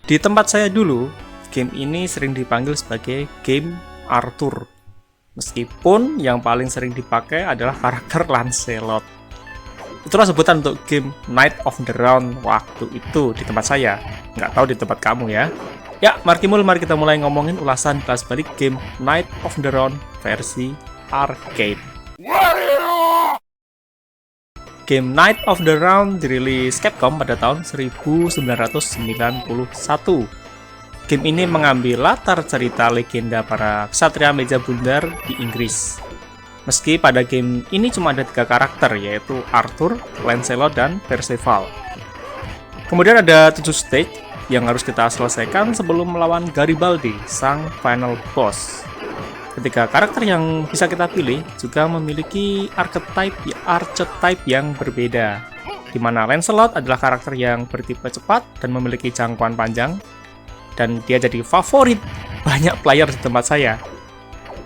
Di tempat saya dulu, game ini sering dipanggil sebagai game Arthur. Meskipun yang paling sering dipakai adalah karakter Lancelot. Itulah sebutan untuk game Knight of the Round waktu itu di tempat saya. Nggak tahu di tempat kamu ya. Ya, mari kita mulai ngomongin ulasan kelas balik game Knight of the Round versi arcade. Game Knight of the Round dirilis Capcom pada tahun 1991. Game ini mengambil latar cerita legenda para ksatria meja bundar di Inggris. Meski pada game ini cuma ada 3 karakter, yaitu Arthur, Lancelot, dan Perceval. Kemudian ada 7 stage yang harus kita selesaikan sebelum melawan Garibaldi, sang final boss. Ketiga karakter yang bisa kita pilih juga memiliki archetype yang berbeda, di mana Lancelot adalah karakter yang bertipe cepat dan memiliki jangkauan panjang, dan dia jadi favorit banyak player di tempat saya.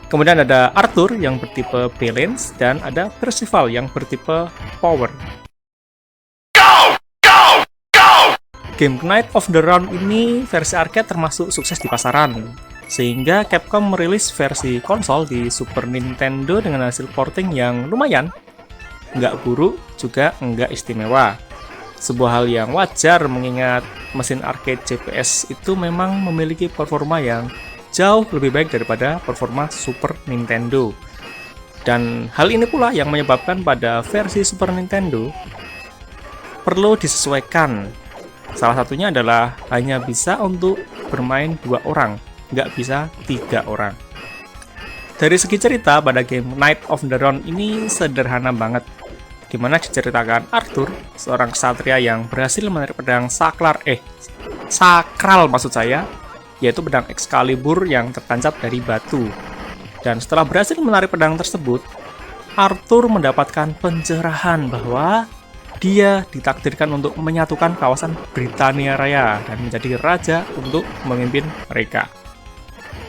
Kemudian ada Arthur yang bertipe balance, dan ada Perceval yang bertipe power. Game Knight of the Round ini versi arcade termasuk sukses di pasaran, sehingga Capcom merilis versi konsol di Super Nintendo dengan hasil porting yang lumayan. Nggak buruk, juga nggak istimewa. Sebuah hal yang wajar mengingat mesin arcade CPS itu memang memiliki performa yang jauh lebih baik daripada performa Super Nintendo. Dan hal ini pula yang menyebabkan pada versi Super Nintendo perlu disesuaikan. Salah satunya adalah hanya bisa untuk bermain 2 orang, nggak bisa 3 orang. Dari segi cerita, pada game Knight of the Round ini sederhana banget, dimana diceritakan Arthur, seorang ksatria yang berhasil menarik pedang sakral maksud saya, yaitu pedang Excalibur yang tertancap dari batu. Dan setelah berhasil menarik pedang tersebut, Arthur mendapatkan pencerahan bahwa dia ditakdirkan untuk menyatukan kawasan Britania Raya dan menjadi raja untuk memimpin mereka.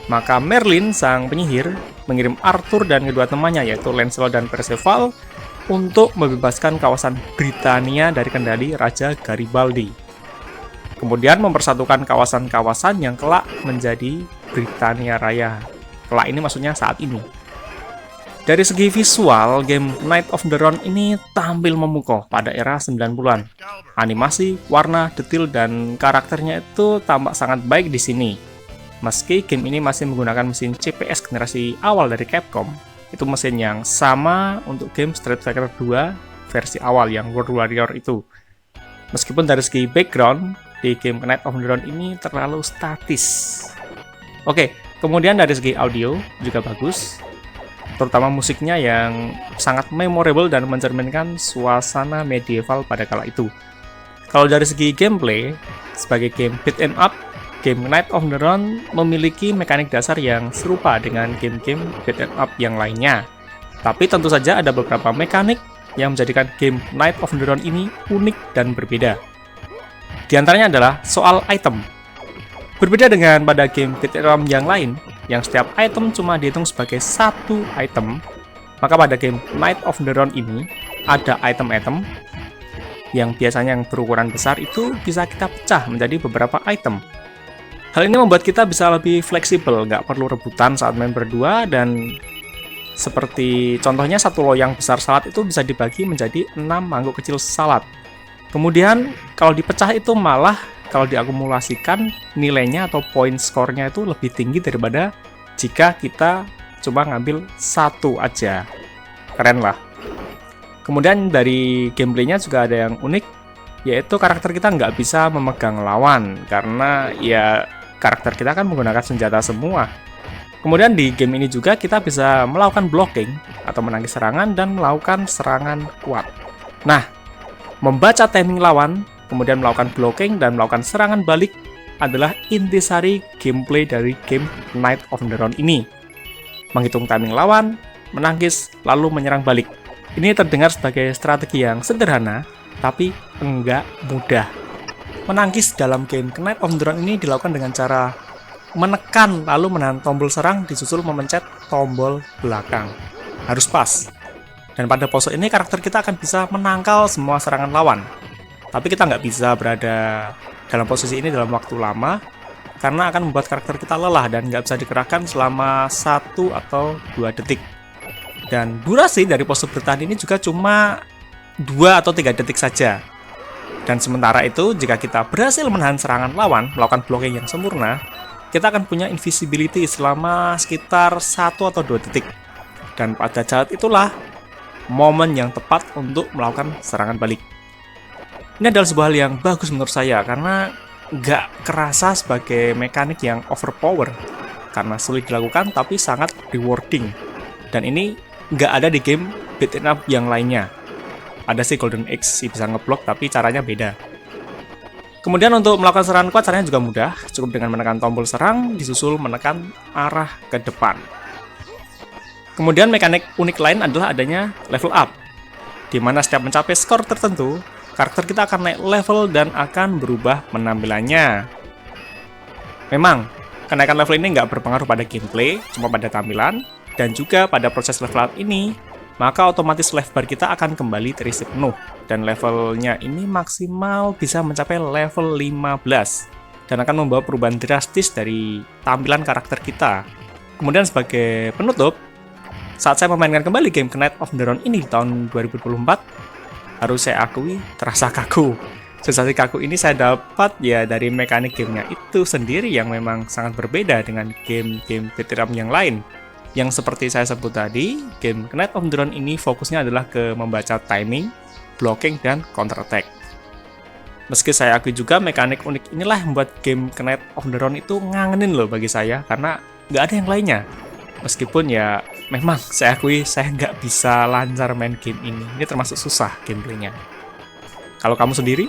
Maka Merlin, sang penyihir, mengirim Arthur dan kedua temannya yaitu Lancelot dan Perceval untuk membebaskan kawasan Britania dari kendali Raja Garibaldi. Kemudian mempersatukan kawasan-kawasan yang kelak menjadi Britania Raya. Kelak ini maksudnya saat ini. Dari segi visual, game Knight of the Round ini tampil memukau pada era 90-an. Animasi, warna, detail, dan karakternya itu tampak sangat baik di sini. Meski game ini masih menggunakan mesin CPS generasi awal dari Capcom, itu mesin yang sama untuk game Street Fighter 2 versi awal yang World Warrior itu. Meskipun dari segi background, di game Knight of the Round ini terlalu statis. Oke, kemudian dari segi audio juga bagus, terutama musiknya yang sangat memorable dan mencerminkan suasana medieval pada kala itu. Kalau dari segi gameplay, sebagai game beat 'em up, game Knight of the Round memiliki mekanik dasar yang serupa dengan game-game beat 'em up yang lainnya. Tapi tentu saja ada beberapa mekanik yang menjadikan game Knight of the Round ini unik dan berbeda. Di antaranya adalah soal item. Berbeda dengan pada game beat 'em up yang lain, yang setiap item cuma dihitung sebagai 1 item, maka pada game Knight of the Round ini ada item-item yang biasanya yang berukuran besar itu bisa kita pecah menjadi beberapa item. Hal ini membuat kita bisa lebih fleksibel, nggak perlu rebutan saat main berdua, dan seperti contohnya satu loyang besar salad itu bisa dibagi menjadi 6 mangkuk kecil salad. Kemudian kalau dipecah itu malah kalau diakumulasikan nilainya atau poin skornya itu lebih tinggi daripada jika kita coba ngambil 1 aja. Keren lah. Kemudian dari gameplaynya juga ada yang unik, yaitu karakter kita nggak bisa memegang lawan karena ya karakter kita kan menggunakan senjata semua. Kemudian di game ini juga kita bisa melakukan blocking atau menangkis serangan dan melakukan serangan kuat. Nah, membaca timing lawan, kemudian melakukan blocking dan melakukan serangan balik adalah intisari gameplay dari game Knight of the Round ini. Menghitung timing lawan, menangkis, lalu menyerang balik. Ini terdengar sebagai strategi yang sederhana, tapi enggak mudah. Menangkis dalam game Knight of the Round ini dilakukan dengan cara menekan lalu menahan tombol serang disusul memencet tombol belakang. Harus pas. Dan pada pose ini karakter kita akan bisa menangkal semua serangan lawan. Tapi kita nggak bisa berada dalam posisi ini dalam waktu lama, karena akan membuat karakter kita lelah dan nggak bisa digerakkan selama 1 atau 2 detik. Dan durasi dari pose bertahan ini juga cuma 2 atau 3 detik saja. Dan sementara itu, jika kita berhasil menahan serangan lawan, melakukan blocking yang sempurna, kita akan punya invisibility selama sekitar 1 atau 2 detik. Dan pada saat itulah momen yang tepat untuk melakukan serangan balik. Ini adalah sebuah hal yang bagus menurut saya, karena nggak kerasa sebagai mekanik yang overpower, karena sulit dilakukan tapi sangat rewarding. Dan ini nggak ada di game beat'em up yang lainnya. Ada sih Golden Axe bisa ngeblok, tapi caranya beda. Kemudian untuk melakukan serangan kuat, caranya juga mudah. Cukup dengan menekan tombol serang, disusul menekan arah ke depan. Kemudian mekanik unik lain adalah adanya level up, di mana setiap mencapai skor tertentu, karakter kita akan naik level dan akan berubah penampilannya. Memang, kenaikan level ini nggak berpengaruh pada gameplay, cuma pada tampilan, dan juga pada proses level up ini, maka otomatis life bar kita akan kembali terisi penuh, dan levelnya ini maksimal bisa mencapai level 15, dan akan membawa perubahan drastis dari tampilan karakter kita. Kemudian sebagai penutup, saat saya memainkan kembali game Knights of the Round ini di tahun 2024, harus saya akui terasa kaku. Sensasi kaku ini saya dapat ya dari mekanik gamenya itu sendiri yang memang sangat berbeda dengan game-game beat'em up yang lain. Yang seperti saya sebut tadi, game Knights of the Round ini fokusnya adalah ke membaca timing, blocking, dan counter attack. Meski saya akui juga mekanik unik inilah yang membuat game Knights of the Round itu ngangenin loh bagi saya, karena nggak ada yang lainnya. Meskipun ya memang saya akui saya nggak bisa lancar main game ini. Ini termasuk susah gameplaynya. Kalau kamu sendiri?